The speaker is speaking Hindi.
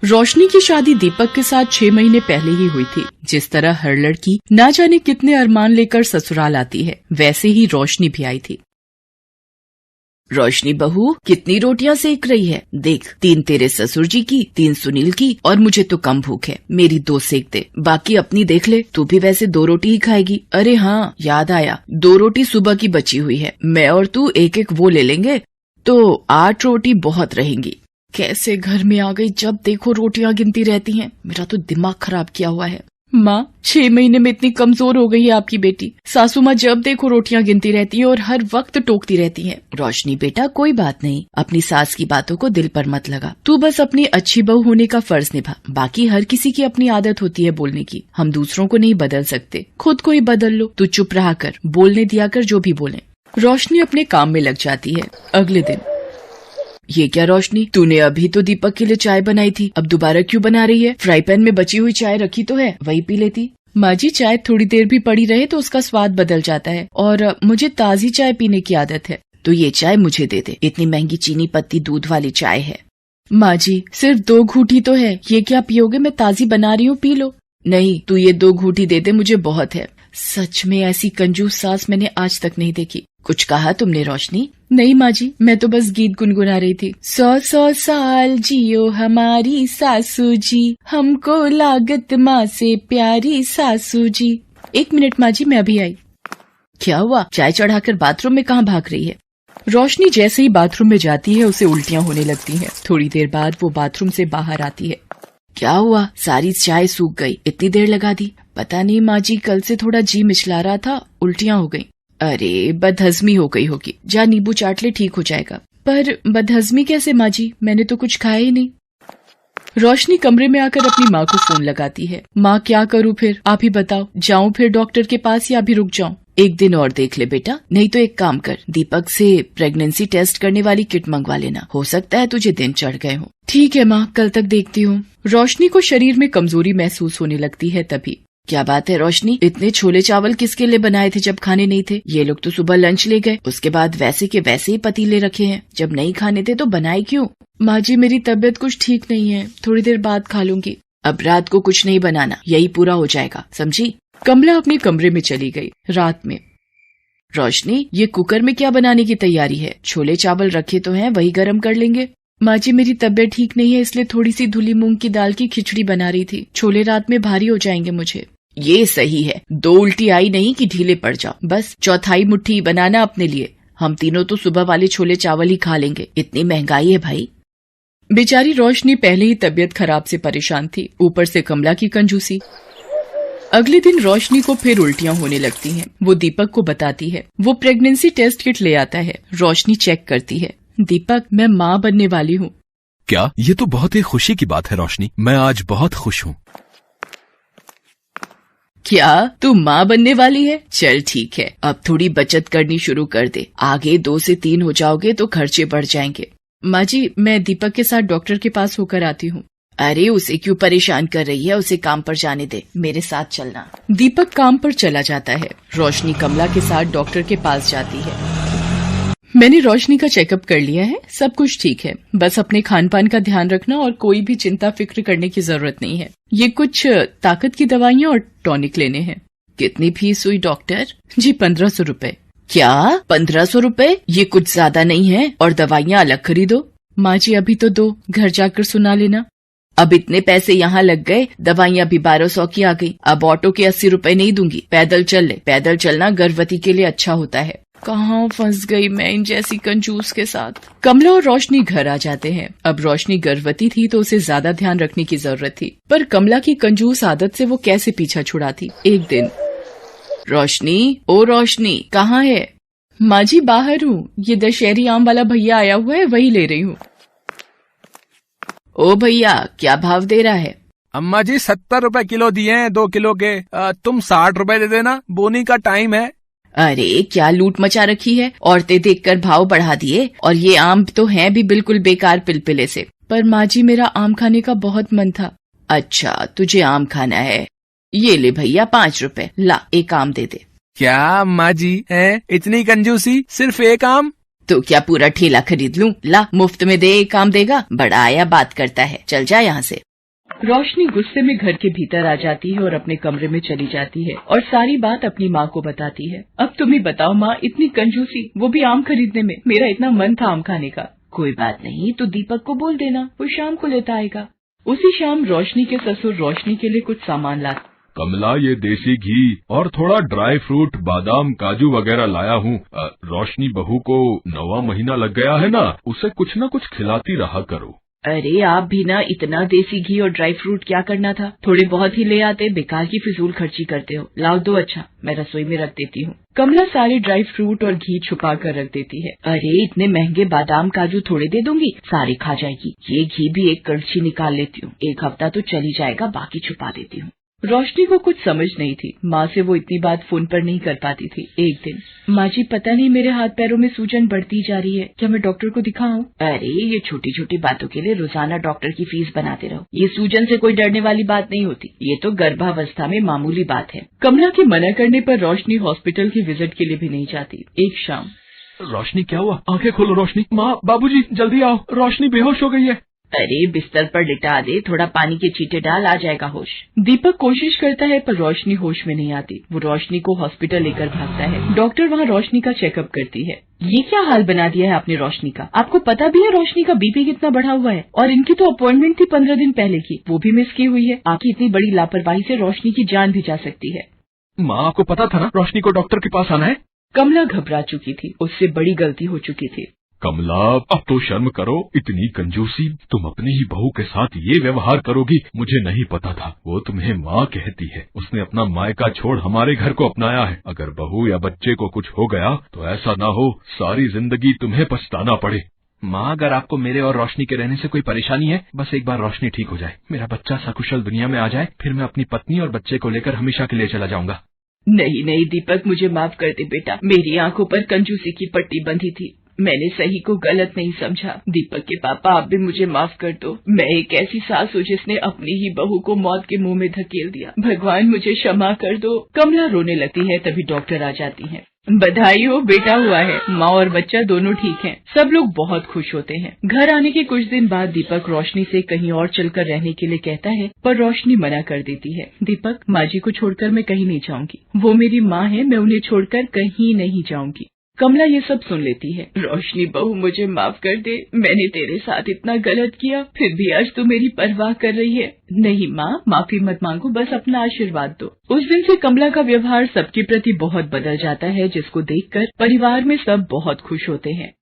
रोशनी की शादी दीपक के साथ 6 महीने पहले ही हुई थी। जिस तरह हर लड़की ना जाने कितने अरमान लेकर ससुराल आती है, वैसे ही रोशनी भी आई थी। रोशनी बहू, कितनी रोटियां सेक रही है? देख, 3 तेरे ससुर जी की, 3 सुनील की, और मुझे तो कम भूख है। मेरी 2 सेक दे, बाकी अपनी देख ले। तू भी वैसे 2 रोटी ही खाएगी। अरे हाँ, याद आया, 2 रोटी सुबह की बची हुई है। मैं और तू एक एक वो ले लेंगे तो 8 रोटी बहुत रहेंगी। कैसे घर में आ गई, जब देखो रोटियां गिनती रहती हैं। मेरा तो दिमाग खराब किया हुआ है। माँ, 6 महीने में इतनी कमजोर हो गई है आपकी बेटी। सासू माँ जब देखो रोटियां गिनती रहती हैं और हर वक्त टोकती रहती हैं। रोशनी बेटा, कोई बात नहीं, अपनी सास की बातों को दिल पर मत लगा। तू बस अपनी अच्छी बहू होने का फर्ज निभा। बाकी हर किसी की अपनी आदत होती है बोलने की। हम दूसरों को नहीं बदल सकते, खुद को ही बदल लो। तू चुप रहा कर, बोलने दिया कर जो भी बोले। रोशनी अपने काम में लग जाती है। अगले दिन, ये क्या रोशनी, तूने अभी तो दीपक के लिए चाय बनाई थी, अब दोबारा क्यों बना रही है? फ्राई पैन में बची हुई चाय रखी तो है, वही पी लेती। माँ जी, चाय थोड़ी देर भी पड़ी रहे तो उसका स्वाद बदल जाता है, और मुझे ताजी चाय पीने की आदत है। तो ये चाय मुझे दे दे, इतनी महंगी चीनी पत्ती दूध वाली चाय है। माँ जी, सिर्फ 2 घूंटी तो है, ये क्या पियोगे? मैं ताजी बना रही हूँ, पी लो। नहीं, तू ये 2 घूंटी दे दे, मुझे बहुत है। सच में ऐसी कंजूस सास मैंने आज तक नहीं देखी। कुछ कहा तुमने रोशनी? नहीं माँ जी, मैं तो बस गीत गुनगुना रही थी। 100 साल जियो हमारी सासू जी, हमको लागत माँ से प्यारी सासू जी। 1 मिनट माँ जी, मैं अभी आई। क्या हुआ? चाय चढ़ाकर बाथरूम में कहाँ भाग रही है? रोशनी जैसे ही बाथरूम में जाती है, उसे उल्टियाँ होने लगती हैं। थोड़ी देर बाद वो बाथरूम से बाहर आती है। क्या हुआ? सारी चाय सूख गई, इतनी देर लगा दी। पता नहीं माँ जी, कल से थोड़ा जी मिचला रहा था, उल्टियाँ हो गई। अरे, बदहजमी हो गई होगी, जा नींबू चाट ले, ठीक हो जाएगा। पर बदहजमी कैसे माँ जी, मैंने तो कुछ खाया ही नहीं। रोशनी कमरे में आकर अपनी माँ को फोन लगाती है। माँ, क्या करूँ फिर, आप ही बताओ, जाऊँ फिर डॉक्टर के पास या अभी रुक जाऊँ? 1 दिन और देख ले बेटा, नहीं तो एक काम कर, दीपक से प्रेगनेंसी टेस्ट करने वाली किट मंगवा लेना, हो सकता है तुझे दिन चढ़ गए हो। ठीक है माँ, कल तक देखती हूँ। रोशनी को शरीर में कमजोरी महसूस होने लगती है। तभी, क्या बात है रोशनी, इतने छोले चावल किसके लिए बनाए थे जब खाने नहीं थे? ये लोग तो सुबह लंच ले गए, उसके बाद वैसे के वैसे ही पतीले रखे हैं। जब नहीं खाने थे तो बनाए क्यों? माँ जी, मेरी तबीयत कुछ ठीक नहीं है, थोड़ी देर बाद खा लूंगी। अब रात को कुछ नहीं बनाना, यही पूरा हो जाएगा, समझी? कमला अपने कमरे में चली गई। रात में, रोशनी, ये कुकर में क्या बनाने की तैयारी है? छोले चावल रखे तो हैं, वही गर्म कर लेंगे। माँ जी, मेरी तबीयत ठीक नहीं है, इसलिए थोड़ी सी धुली मूंग की दाल की खिचड़ी बना रही थी। छोले रात में भारी हो जाएंगे मुझे। ये सही है, 2 उल्टी आई नहीं कि ढीले पड़ जाओ, बस चौथाई मुट्ठी बनाना अपने लिए। हम तीनों तो सुबह वाले छोले चावल ही खा लेंगे, इतनी महंगाई है भाई। बेचारी रोशनी पहले ही तबीयत खराब से परेशान थी, ऊपर से कमला की कंजूसी। अगले दिन रोशनी को फिर उल्टियाँ होने लगती हैं। वो दीपक को बताती है। वो प्रेगनेंसी टेस्ट किट ले आता है। रोशनी चेक करती है। दीपक, मैं माँ बनने वाली हूँ। क्या? ये तो बहुत ही खुशी की बात है रोशनी, मैं आज बहुत खुश हूँ। क्या तू माँ बनने वाली है? चल ठीक है, अब थोड़ी बचत करनी शुरू कर दे, आगे 2 से 3 हो जाओगे तो खर्चे बढ़ जाएंगे। माँ जी, मैं दीपक के साथ डॉक्टर के पास होकर आती हूँ। अरे, उसे क्यों परेशान कर रही है, उसे काम पर जाने दे, मेरे साथ चलना। दीपक काम पर चला जाता है। रोशनी कमला के साथ डॉक्टर के पास जाती है। मैंने रोशनी का चेकअप कर लिया है, सब कुछ ठीक है, बस अपने खान पान का ध्यान रखना और कोई भी चिंता फिक्र करने की जरूरत नहीं है। ये कुछ ताकत की दवाइयाँ और टॉनिक लेने हैं। कितनी फीस हुई डॉक्टर? जी 1500 रुपए। क्या 1500 रुपए? ये कुछ ज्यादा नहीं है, और दवाइयाँ अलग खरीदो। माँ जी, अभी तो दो, घर जाकर सुना लेना। अब इतने पैसे यहाँ लग गए, दवाइयाँ भी 1200 की आ गई। अब ऑटो के 80 रुपए नहीं दूंगी, पैदल चल ले। पैदल चलना गर्भवती के लिए अच्छा होता है। कहाँ फंस गई मैं इन जैसी कंजूस के साथ। कमला और रोशनी घर आ जाते हैं। अब रोशनी गर्भवती थी तो उसे ज्यादा ध्यान रखने की जरूरत थी, पर कमला की कंजूस आदत से वो कैसे पीछा छुड़ाती। एक दिन, रोशनी, ओ रोशनी, कहाँ है? माँ जी, बाहर हूँ, ये दशहरी आम वाला भैया आया हुआ है, वही ले रही हूँ। ओ भैया, क्या भाव दे रहा है? अम्मा जी 70 रुपए किलो दिए हैं 2 किलो के, तुम 60 रुपए दे देना, बोनी का टाइम है। अरे, क्या लूट मचा रखी है, औरतें देखकर भाव बढ़ा दिए, और ये आम तो हैं भी बिल्कुल बेकार पिलपिले से। पर माँ जी, मेरा आम खाने का बहुत मन था। अच्छा, तुझे आम खाना है, ये ले भैया 5 रुपए, ला एक आम दे दे। क्या अम्मा जी है, इतनी कंजूसी, सिर्फ एक आम? तो क्या पूरा ठेला खरीद लूं? ला, मुफ्त में दे, काम देगा, बड़ा आया बात करता है, चल जा यहाँ से। रोशनी गुस्से में घर के भीतर आ जाती है और अपने कमरे में चली जाती है और सारी बात अपनी माँ को बताती है। अब तुम ही बताओ माँ, इतनी कंजूसी, वो भी आम खरीदने में। मेरा इतना मन था आम खाने का। कोई बात नहीं, तो दीपक को बोल देना, वो शाम को लेता आएगा। उसी शाम रोशनी के ससुर रोशनी के लिए कुछ सामान ला। कमला, ये देसी घी और थोड़ा ड्राई फ्रूट, बादाम, काजू वगैरह लाया हूँ। रोशनी बहू को 9वां महीना लग गया है ना, उसे कुछ न कुछ खिलाती रहा करो। अरे आप भी ना, इतना देसी घी और ड्राई फ्रूट क्या करना था, थोड़े बहुत ही ले आते, बेकार की फिजूल खर्ची करते हो। लाओ दो, अच्छा मैं रसोई में रख देती हूँ। कमला सारे ड्राई फ्रूट और घी छुपा कर रख देती है। अरे इतने महंगे बादाम काजू थोड़े दे दूंगी, सारे खा जाएगी। ये घी भी एक कड़छी निकाल लेती हूँ, एक हफ्ता तो चल ही जाएगा, बाकी छुपा देती हूँ। रोशनी को कुछ समझ नहीं थी, माँ से वो इतनी बात फोन पर नहीं कर पाती थी। एक दिन, माँ जी पता नहीं मेरे हाथ पैरों में सूजन बढ़ती जा रही है, क्या मैं डॉक्टर को दिखाऊं? अरे ये छोटी छोटी बातों के लिए रोजाना डॉक्टर की फीस बनाते रहो। ये सूजन से कोई डरने वाली बात नहीं होती, ये तो गर्भावस्था में मामूली बात है। कमला के मना करने पर रोशनी हॉस्पिटल की विजिट के लिए भी नहीं जाती। एक शाम, रोशनी क्या हुआ? आंखें खोलो रोशनी। माँ, बाबूजी जल्दी आओ, रोशनी बेहोश हो गई है। अरे बिस्तर पर लिटा दे, थोड़ा पानी के छींटे डाल, आ जाएगा होश। दीपक कोशिश करता है पर रोशनी होश में नहीं आती। वो रोशनी को हॉस्पिटल लेकर भागता है। डॉक्टर वहाँ रोशनी का चेकअप करती है। ये क्या हाल बना दिया है आपने रोशनी का? आपको पता भी है रोशनी का बीपी कितना बढ़ा हुआ है? और इनकी तो अपॉइंटमेंट थी 15 दिन पहले की, वो भी मिस की हुई है। आपकी इतनी बड़ी लापरवाही से रोशनी की जान भी जा सकती है। माँ, आपको पता था ना रोशनी को डॉक्टर के पास आना है? कमला घबरा चुकी थी, उससे बड़ी गलती हो चुकी थी। कमला, अब तो शर्म करो, इतनी कंजूसी, तुम अपनी ही बहू के साथ ये व्यवहार करोगी? मुझे नहीं पता था, वो तुम्हें माँ कहती है। उसने अपना मायका छोड़ हमारे घर को अपनाया है। अगर बहू या बच्चे को कुछ हो गया तो ऐसा ना हो सारी जिंदगी तुम्हें पछताना पड़े। माँ, अगर आपको मेरे और रोशनी के रहने से कोई परेशानी है, बस एक बार रोशनी ठीक हो जाए, मेरा बच्चा सकुशल दुनिया में आ जाए, फिर मैं अपनी पत्नी और बच्चे को लेकर हमेशा के लिए चला जाऊंगा। नहीं नहीं दीपक, मुझे माफ कर दे बेटा, मेरी आंखों पर कंजूसी की पट्टी बंधी थी, मैंने सही को गलत नहीं समझा। दीपक के पापा, आप भी मुझे माफ कर दो। मैं एक ऐसी सास हूँ जिसने अपनी ही बहू को मौत के मुंह में धकेल दिया। भगवान मुझे क्षमा कर दो। कमला रोने लगती है, तभी डॉक्टर आ जाती हैं। बधाई हो, बेटा हुआ है। माँ और बच्चा दोनों ठीक हैं। सब लोग बहुत खुश होते हैं। घर आने के कुछ दिन बाद दीपक रोशनी से कहीं और चलकर रहने के लिए कहता है, पर रोशनी मना कर देती है। दीपक, माँ जी को छोड़कर मैं कहीं नहीं जाऊंगी, वो मेरी माँ है, मैं उन्हें छोड़कर कहीं नहीं जाऊंगी। कमला ये सब सुन लेती है। रोशनी बहू, मुझे माफ कर दे, मैंने तेरे साथ इतना गलत किया, फिर भी आज तू मेरी परवाह कर रही है। नहीं माँ, माफी मत मांगो, बस अपना आशीर्वाद दो। उस दिन से कमला का व्यवहार सबके प्रति बहुत बदल जाता है, जिसको देखकर परिवार में सब बहुत खुश होते हैं।